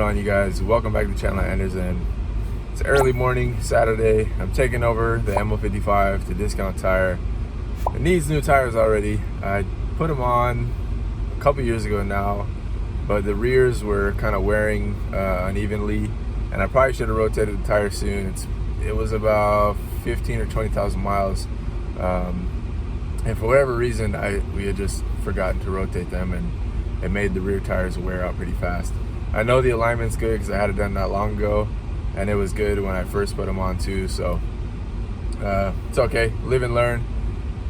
on, you guys? Welcome back to the channel, ANDERZÉN. It's early morning, Saturday. I'm taking over the ML55 to Discount Tire. It needs new tires already. I put them on a couple years ago now, but the rears were kind of wearing unevenly, and I probably should have rotated the tire soon. It was about 15 or 20,000 miles, and for whatever reason, we had just forgotten to rotate them, and it made the rear tires wear out pretty fast. I know the alignment's good because I had it done not long ago, and it was good when I first put them on too, so it's okay. Live and learn,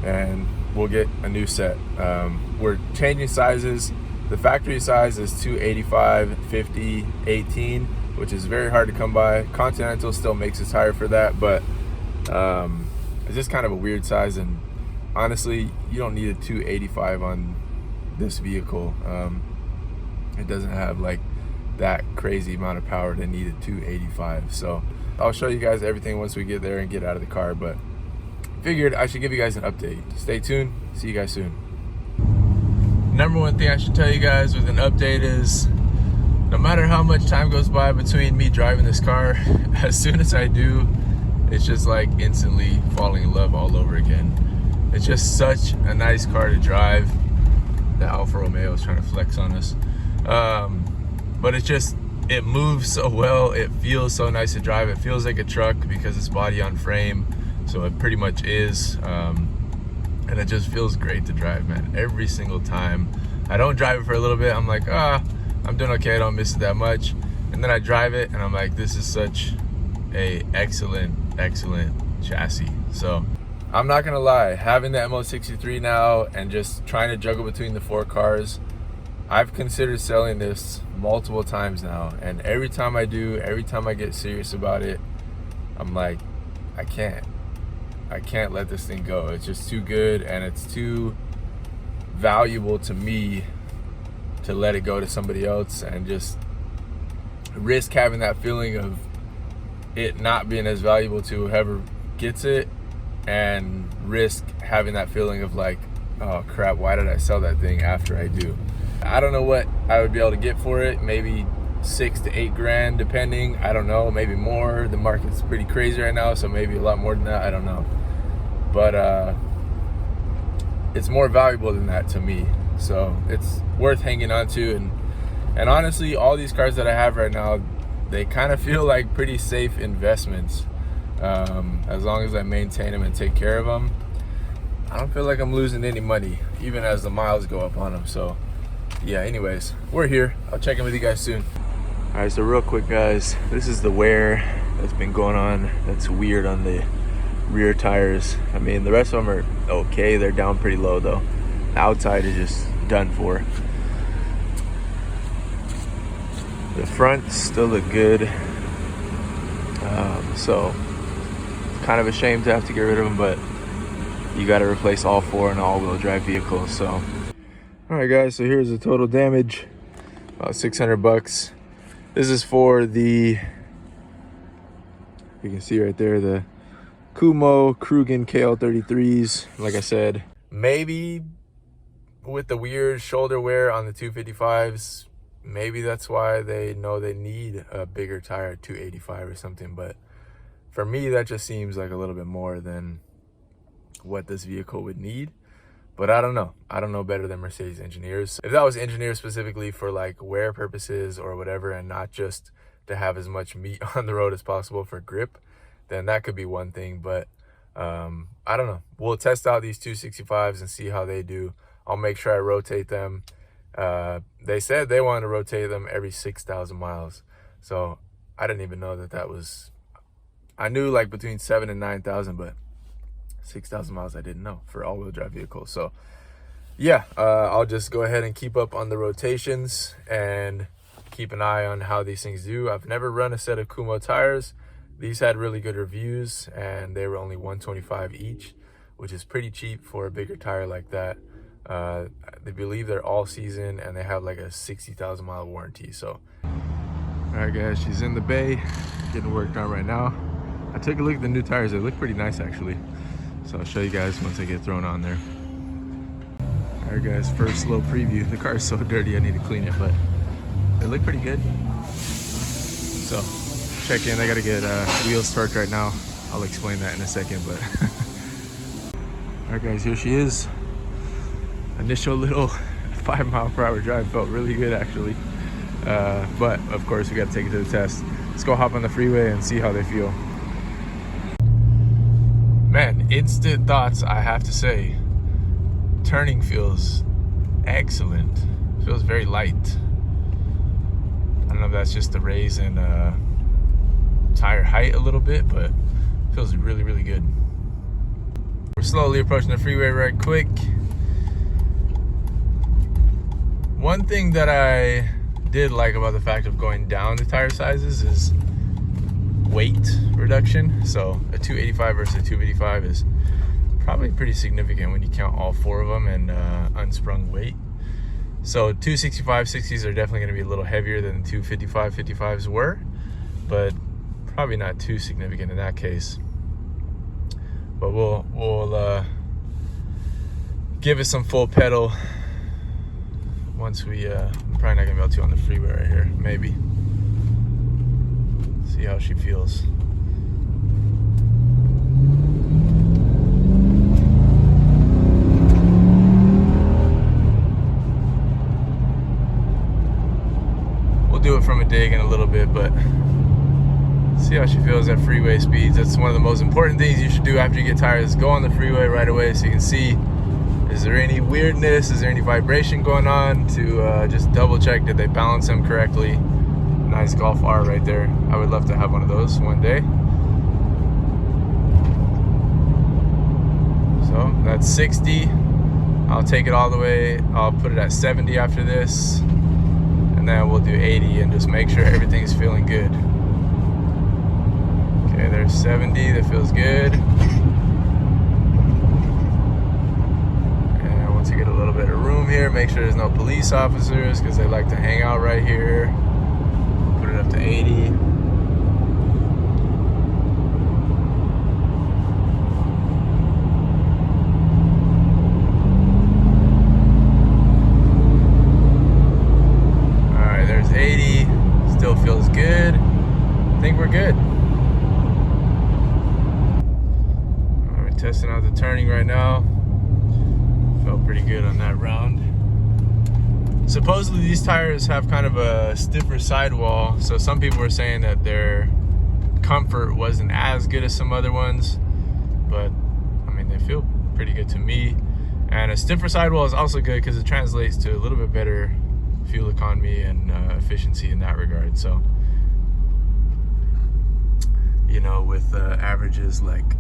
and we'll get a new set. We're changing sizes. The factory size is 285, 50, 18, which is very hard to come by. Continental still makes a tire for that, but it's just kind of a weird size, and honestly, you don't need a 285 on this vehicle. It doesn't have like that crazy amount of power to need a 285. So I'll show you guys everything once we get there and get out of the car, but figured I should give you guys an update. Stay tuned. See you guys soon. Number one thing I should tell you guys with an update is no matter how much time goes by between me driving this car, as soon as I do, it's just like instantly falling in love all over again. It's just such a nice car to drive. The Alfa Romeo is trying to flex on us, but it moves so well. It feels so nice to drive. It feels like a truck because it's body on frame, so it pretty much is, and it just feels great to drive, man. Every single time I don't drive it for a little bit, I'm like, I'm doing okay, I don't miss it that much, and then I drive it and I'm like, this is such a excellent chassis. So I'm not gonna lie, having the ML63 now and just trying to juggle between the 4 cars, I've considered selling this multiple times now, and every time I do, every time I get serious about it, I'm like, I can't let this thing go. It's just too good, and it's too valuable to me to let it go to somebody else and just risk having that feeling of it not being as valuable to whoever gets it, and risk having that feeling of like, oh crap, why did I sell that thing after I do? I don't know what I would be able to get for it. Maybe 6 to 8 grand depending. I don't know, maybe more. The market's pretty crazy right now, so maybe a lot more than that, I don't know. But it's more valuable than that to me, so it's worth hanging on to. And honestly, all these cars that I have right now, they kind of feel like pretty safe investments. As long as I maintain them and take care of them, I don't feel like I'm losing any money, even as the miles go up on them. So yeah, anyways, we're here. I'll check in with you guys soon. All right, so real quick, guys, this is the wear that's been going on. That's weird on the rear tires. I mean, the rest of them are okay. They're down pretty low though. The outside is just done for. The fronts still look good. So kind of a shame to have to get rid of them, but you got to replace all 4 in an all-wheel drive vehicle. So all right, guys, so here's the total damage, about 600 bucks. This is for the, you can see right there, the Kumo Krugen KL33s. Like I said, maybe with the weird shoulder wear on the 255s, maybe that's why they know they need a bigger tire, 285 or something. But for me, that just seems like a little bit more than what this vehicle would need. But I don't know. I don't know better than Mercedes engineers. If that was engineered specifically for like wear purposes or whatever, and not just to have as much meat on the road as possible for grip, then that could be one thing. But I don't know. We'll test out these 265s and see how they do. I'll make sure I rotate them. They said they wanted to rotate them every 6,000 miles. So I didn't even know that was, I knew like between 7,000 and 9,000, but 6,000 miles I didn't know for all-wheel drive vehicles. So yeah, I'll just go ahead and keep up on the rotations and keep an eye on how these things do. I've never run a set of Kumo tires. These had really good reviews, and they were only $125 each, which is pretty cheap for a bigger tire like that. They believe they're all season, and they have like a 60,000 mile warranty. So all right, guys, she's in the bay getting worked on right now. I took a look at the new tires. They look pretty nice actually, so I'll show you guys once they get thrown on there. All right, guys, first little preview. The car is so dirty I need to clean it, but they look pretty good. So check in. I gotta get wheels torqued right now. I'll explain that in a second, but all right guys, here she is. Initial little 5-mile-per-hour drive felt really good actually, but of course we got to take it to the test. Let's go hop on the freeway and see how they feel. Man, instant thoughts, I have to say. Turning feels excellent. Feels very light. I don't know if that's just the raise in tire height a little bit, but feels really, really good. We're slowly approaching the freeway right quick. One thing that I did like about the fact of going down the tire sizes is weight reduction. So a 285 versus a 255 is probably pretty significant when you count all 4 of them and unsprung weight. So 265 60s are definitely going to be a little heavier than 255 55s were, but probably not too significant in that case. But we'll give it some full pedal once we I'm probably not gonna be able to on the freeway right here. Maybe see how she feels. We'll do it from a dig in a little bit, but see how she feels at freeway speeds. That's one of the most important things you should do after you get tired, is go on the freeway right away so you can see, is there any weirdness, is there any vibration going on, to just double check did they balance them correctly. Nice Golf R right there. I would love to have one of those one day. So that's 60. I'll take it all the way. I'll put it at 70 after this, and then we'll do 80 and just make sure everything's feeling good. Okay, there's 70, that feels good. And once you get a little bit of room here, make sure there's no police officers because they like to hang out right here. Put it up to 80. All right, there's 80. Still feels good. I think we're good. Testing out the turning right now. Felt pretty good on that round. Supposedly these tires have kind of a stiffer sidewall, so some people were saying that their comfort wasn't as good as some other ones, but I mean, they feel pretty good to me. And a stiffer sidewall is also good because it translates to a little bit better fuel economy and efficiency in that regard. So, you know, with averages like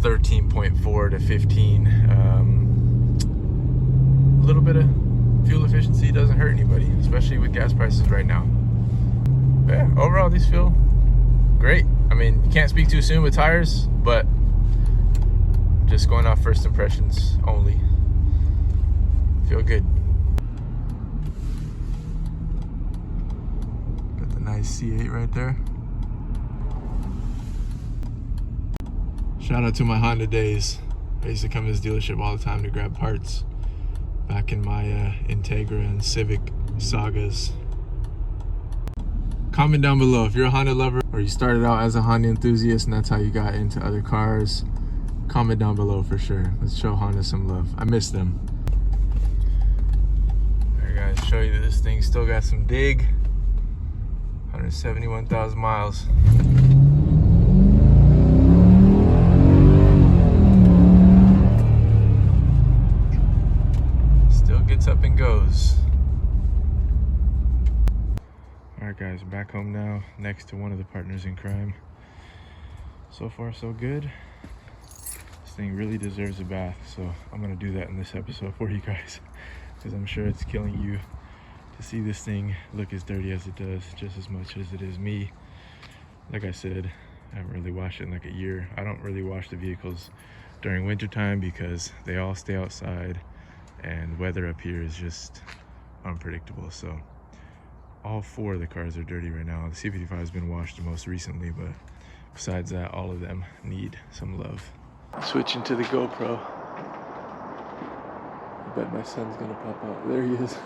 13.4 to 15, a little bit of fuel efficiency doesn't hurt anybody, especially with gas prices right now. But yeah, overall these feel great. I mean, you can't speak too soon with tires, but just going off first impressions only, feel good. Got the nice C8 right there. Shout out to my Honda days. I used to come to this dealership all the time to grab parts back in my Integra and Civic sagas. Comment down below if you're a Honda lover or you started out as a Honda enthusiast and that's how you got into other cars. Comment down below for sure. Let's show Honda some love. I miss them. Alright guys, show you that this thing still got some dig. 171,000 miles. Up and goes. All right guys, back home now, next to one of the partners in crime. So far so good. This thing really deserves a bath, so I'm gonna do that in this episode for you guys, because I'm sure it's killing you to see this thing look as dirty as it does, just as much as it is me. Like I said, I haven't really washed it in like a year. I don't really wash the vehicles during winter time because they all stay outside and weather up here is just unpredictable. So all 4 of the cars are dirty right now. The C55 has been washed the most recently, but besides that, all of them need some love. Switching to the GoPro. I bet my son's gonna pop out. There he is.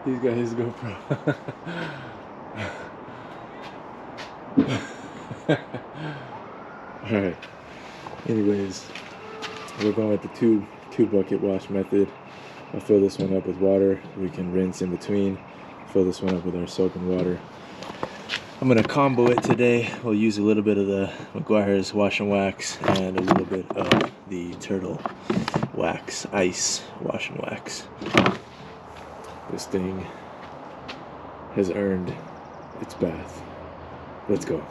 He's got his GoPro. Alright, anyways, we're going with the two bucket wash method. I'll fill this one up with water. We can rinse in between. Fill this one up with our soap and water. I'm gonna combo it today. We'll use a little bit of the McGuire's wash and wax and a little bit of the Turtle wax, ice wash and wax. This thing has earned its bath. Let's go.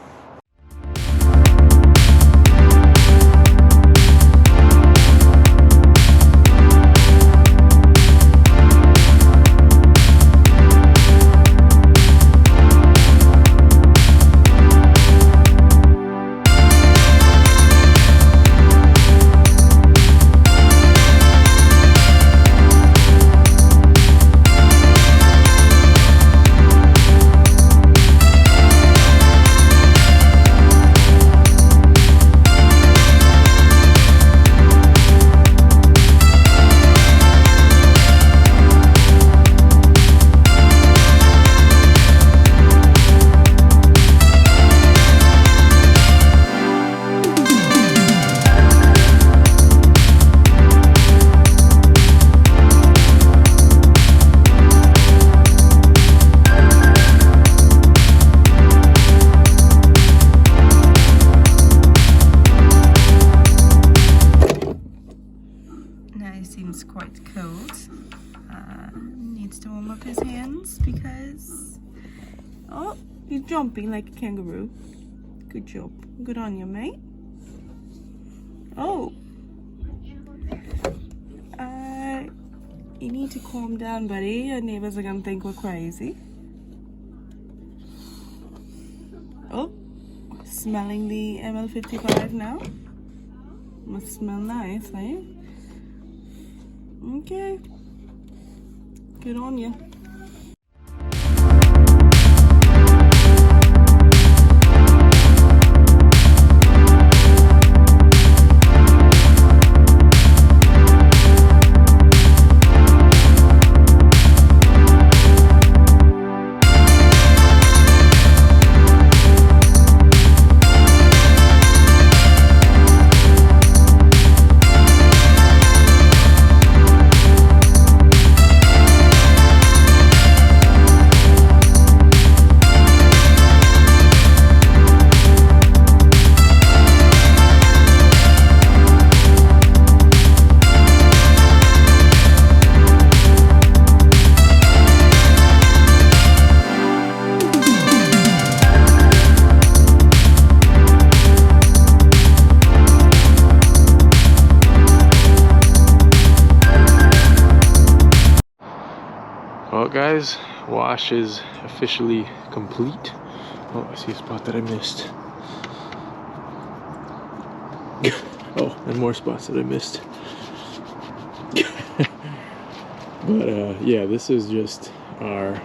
Seems quite cold. Needs to warm up his hands because oh, he's jumping like a kangaroo. Good job. Good on you, mate. Oh, you need to calm down, buddy. Your neighbors are gonna think we're crazy. Oh, smelling the ML55 now. Must smell nice, eh? Okay, good on you. Well guys, wash is officially complete. Oh, I see a spot that I missed. Oh, and more spots that I missed. But yeah, this is just our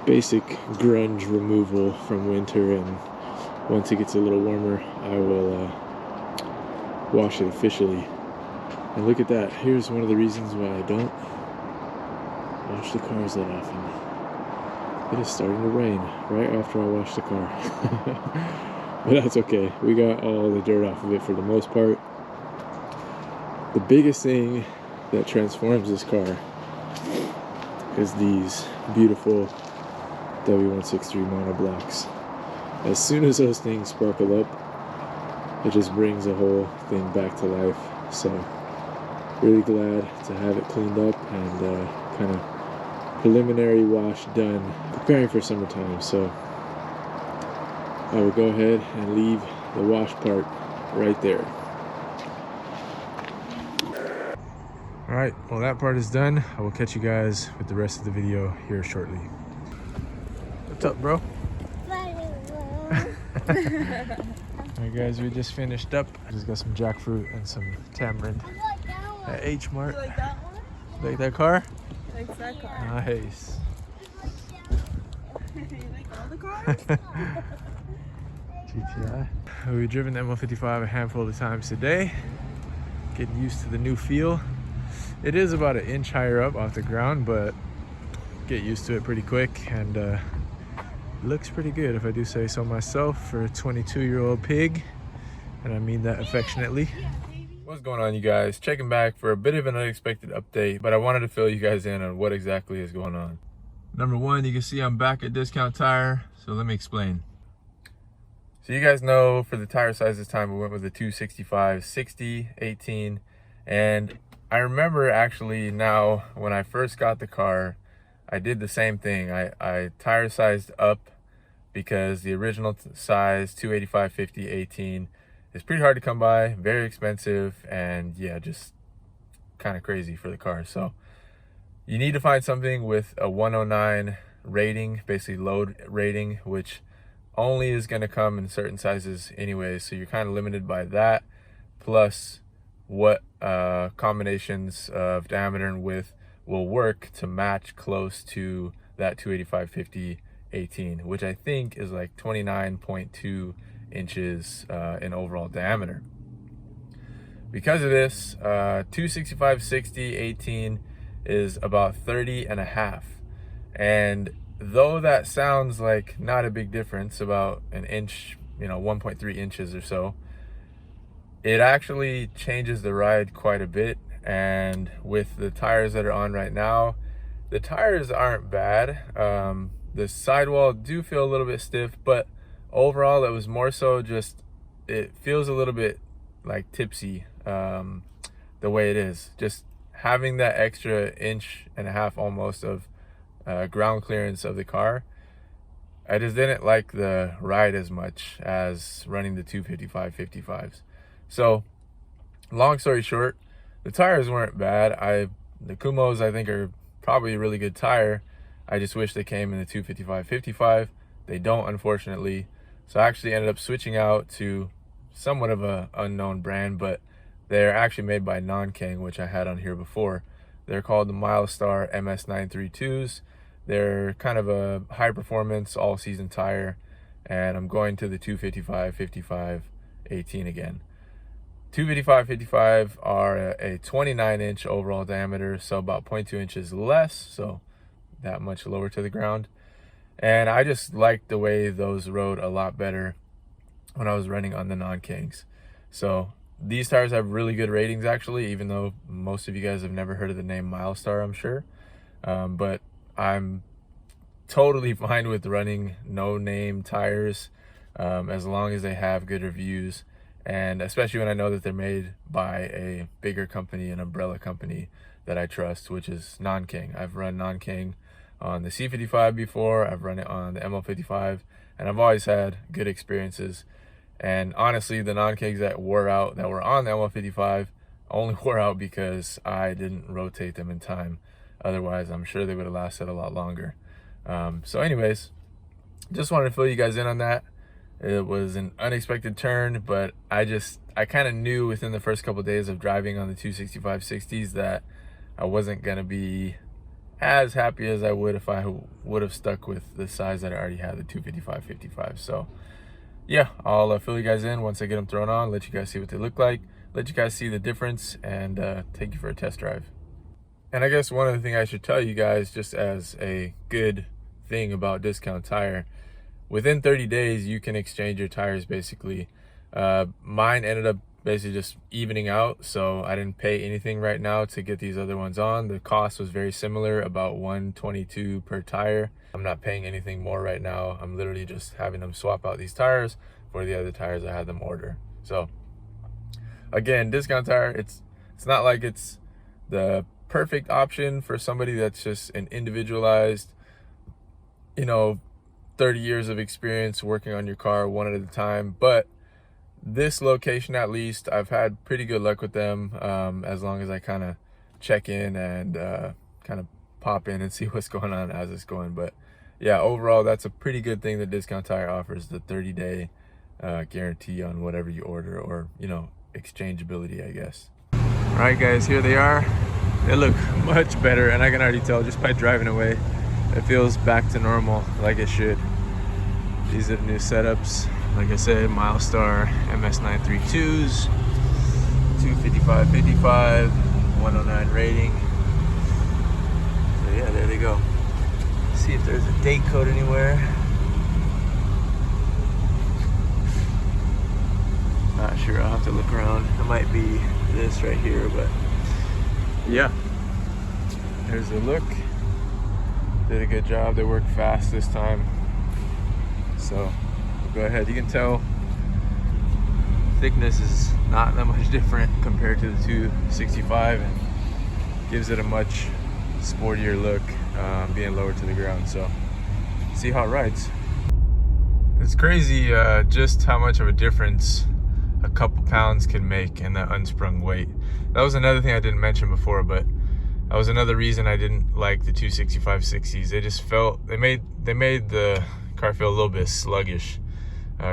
basic grunge removal from winter, and once it gets a little warmer, I will wash it officially. And look at that, here's one of the reasons why I don't wash the cars that often. It is starting to rain right after I wash the car. But that's okay. We got all the dirt off of it for the most part. The biggest thing that transforms this car is these beautiful W163 monoblocks. As soon as those things sparkle up, it just brings the whole thing back to life. So really glad to have it cleaned up and kind of preliminary wash done, preparing for summertime. So I will go ahead and leave the wash part right there. Alright, well that part is done. I will catch you guys with the rest of the video here shortly. What's up, bro? Alright guys, we just finished up. Just got some jackfruit and some tamarind at H Mart. You like that one? Like that car? Likes that car. Nice. You like all the cars? GTI. We've driven the ML55 a handful of times today. Getting used to the new feel. It is about an inch higher up off the ground, but get used to it pretty quick. And looks pretty good if I do say so myself for a 22-year-old pig, and I mean that affectionately. What's going on, you guys? Checking back for a bit of an unexpected update, but I wanted to fill you guys in on what exactly is going on. Number one, you can see I'm back at Discount Tire, so let me explain. So you guys know for the tire size this time we went with a 265/60/18, and I remember actually now when I first got the car, I did the same thing. I tire sized up because the original size 285/50/18 is pretty hard to come by, very expensive, and yeah, just kind of crazy for the car. So you need to find something with a 109 rating, basically load rating, which only is going to come in certain sizes anyway. So you're kind of limited by that, plus what combinations of diameter and width will work to match close to that 285/50/18, which I think is like 29.2 inches in overall diameter. Because of this, 265/60/18 is about 30.5, and though that sounds like not a big difference, about an inch, 1.3 inches or so, it actually changes the ride quite a bit. And with the tires that are on right now, the tires aren't bad. The sidewall do feel a little bit stiff, but overall it was more so just, it feels a little bit like tipsy the way it is. Just having that extra 1.5 inches almost of ground clearance of the car, I just didn't like the ride as much as running the 255/55s. So long story short, the tires weren't bad. The Kumos I think are probably a really good tire. I just wish they came in the 255/55. They don't, unfortunately. So I actually ended up switching out to somewhat of a unknown brand, but they're actually made by Non-King, which I had on here before. They're called the Milestar MS932s. They're kind of a high performance all season tire, and I'm going to the 255/55/18 again. 255/55 are a 29-inch overall diameter, so about 0.2 inches less, so that much lower to the ground. And I just liked the way those rode a lot better when I was running on the Non-Kings. So these tires have really good ratings actually, even though most of you guys have never heard of the name Milestar, I'm sure. But I'm totally fine with running no-name tires as long as they have good reviews. And especially when I know that they're made by a bigger company, an umbrella company that I trust, which is Non-King. I've run Non-King on the C55 before, I've run it on the ML55, and I've always had good experiences. And honestly, the Non-Kings that were on the ML55 only wore out because I didn't rotate them in time. Otherwise, I'm sure they would have lasted a lot longer. So anyways, just wanted to fill you guys in on that. It was an unexpected turn, but I kind of knew within the first couple of days of driving on the 265/60s that I wasn't going to be as happy as I would if I would have stuck with the size that I already had, the 255/55. So yeah, I'll fill you guys in once I get them thrown on, let you guys see what they look like, let you guys see the difference, and take you for a test drive. And I guess one other thing I should tell you guys, just as a good thing about Discount Tire, within 30 days, you can exchange your tires basically. Mine ended up basically just evening out, so I didn't pay anything right now to get these other ones on. The cost was very similar, about $122 per tire. I'm not paying anything more right now. I'm literally just having them swap out these tires for the other tires I had them order. So again, Discount Tire, it's not like it's the perfect option for somebody that's just an individualized, 30 years of experience working on your car one at a time. But this location, at least, I've had pretty good luck with them, as long as I kind of check in and kind of pop in and see what's going on as it's going. But yeah, overall, that's a pretty good thing that Discount Tire offers, the 30-day guarantee on whatever you order, or exchangeability, I guess. All right guys, here they are. They look much better, and I can already tell just by driving away, it feels back to normal like it should. These are the new setups. Like I said, Milestar MS932s, 255/55, 109 rating. So yeah, there they go. See if there's a date code anywhere. might be this right here, but yeah, there's the look. Did a good job. They worked fast this time, so we'll go ahead. You can tell thickness is not that much different compared to the 265, and gives it a much sportier look, being lower to the ground. So see how it rides. It's crazy just how much of a difference a couple pounds can make in that unsprung weight. That was another thing I didn't mention before, but that was another reason I didn't like the 265 60s. They just felt, they made the car feel a little bit sluggish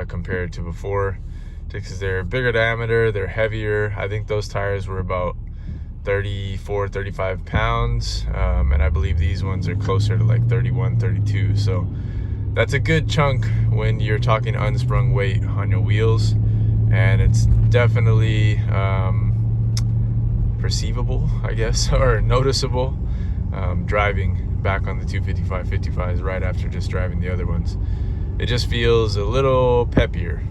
compared to before, just because they're bigger diameter, they're heavier. I think those tires were about 34, 35 pounds, and I believe these ones are closer to like 31, 32. So that's a good chunk when you're talking unsprung weight on your wheels, and it's definitely perceivable, I guess, or noticeable driving back on the 255 55s right after just driving the other ones. It just feels a little peppier.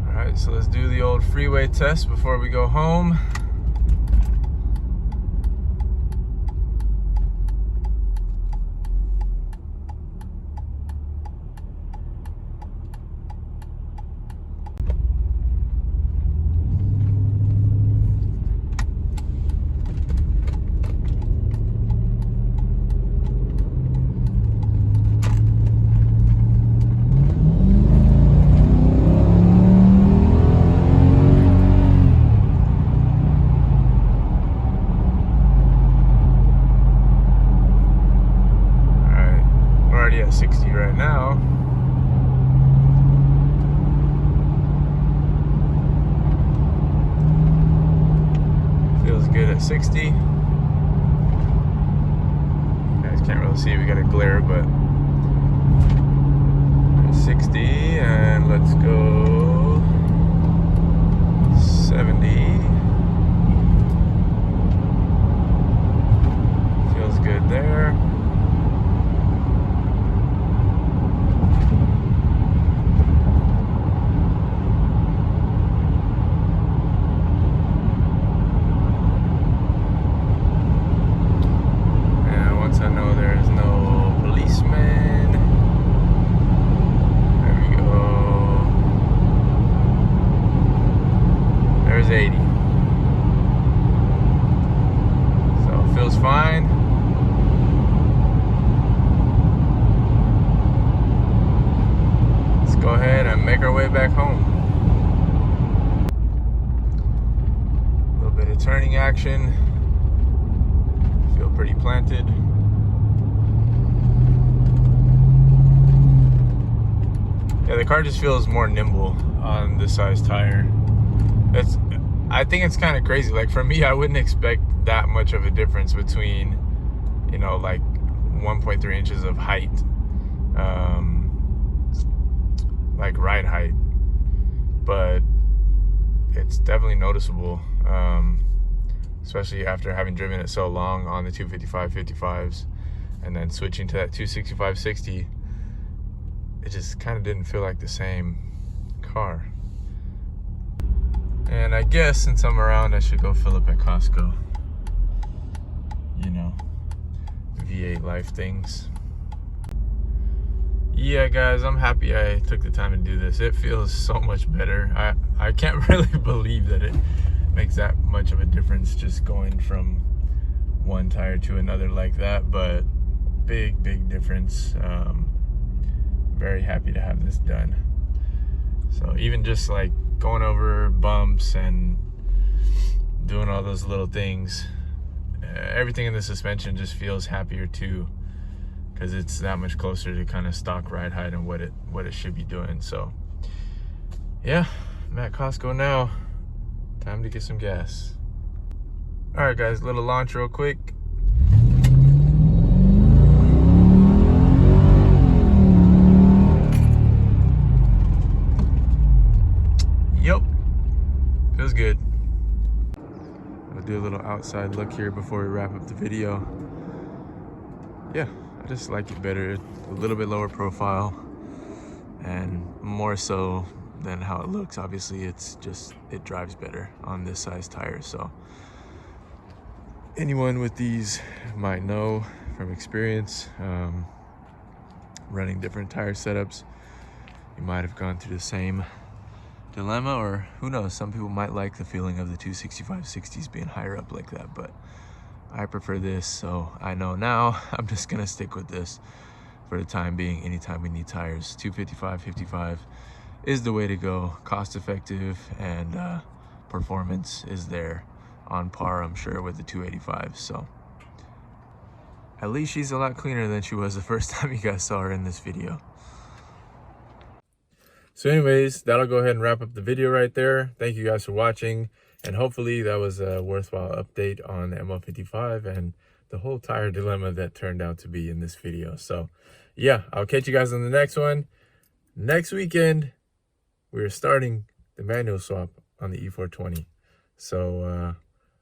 All right, so let's do the old freeway test before we go home. At 60 right now. Feels good at 60. You guys can't really see, we got a glare, but 60, and let's go 70. Feels good there. I know there's no policeman. There we go. There's 80. So it feels fine. Let's go ahead and make our way back home. A little bit of turning action. Feel pretty planted. Yeah, the car just feels more nimble on this size tire. I think it's kind of crazy. Like for me, I wouldn't expect that much of a difference between, you know, like 1.3 inches of height, like ride height, but it's definitely noticeable, especially after having driven it so long on the 255 55s and then switching to that 265 60. It just kind of didn't feel like the same car. And I guess since I'm around, I should go fill up at Costco. You know, V8 life things. Yeah, guys, I'm happy I took the time to do this. It feels so much better. I can't really believe that it makes that much of a difference just going from one tire to another like that, but big difference. Very happy to have this done. So even just like going over bumps and doing all those little things, everything in the suspension just feels happier too, because it's that much closer to kind of stock ride height and what it should be doing. So yeah, I'm at Costco now. Time to get some gas. All right, guys, little launch real quick. Yep, feels good. I'll do a little outside look here before we wrap up the video. Yeah, I just like it better, a little bit lower profile, and more so than how it looks. Obviously, it drives better on this size tire. So anyone with these might know from experience, running different tire setups, you might have gone through the same dilemma, or who knows, some people might like the feeling of the 265/60s being higher up like that, but I prefer this. So I know now I'm just gonna stick with this for the time being. Anytime we need tires, 255/55 is the way to go. Cost effective, and performance is there on par, I'm sure, with the 285. So at least she's a lot cleaner than she was the first time you guys saw her in this video. So anyways, that'll go ahead and wrap up the video right there. Thank you guys for watching, and hopefully that was a worthwhile update on the ML55 and the whole tire dilemma that turned out to be in this video. So yeah, I'll catch you guys on the next one. Next weekend, we're starting the manual swap on the E420. So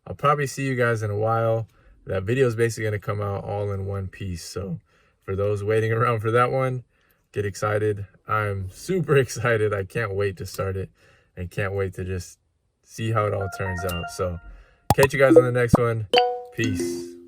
I'll probably see you guys in a while. That video is basically going to come out all in one piece. So for those waiting around for that one, get excited. I'm super excited. I can't wait to start it, and can't wait to just see how it all turns out. So catch you guys on the next one. Peace.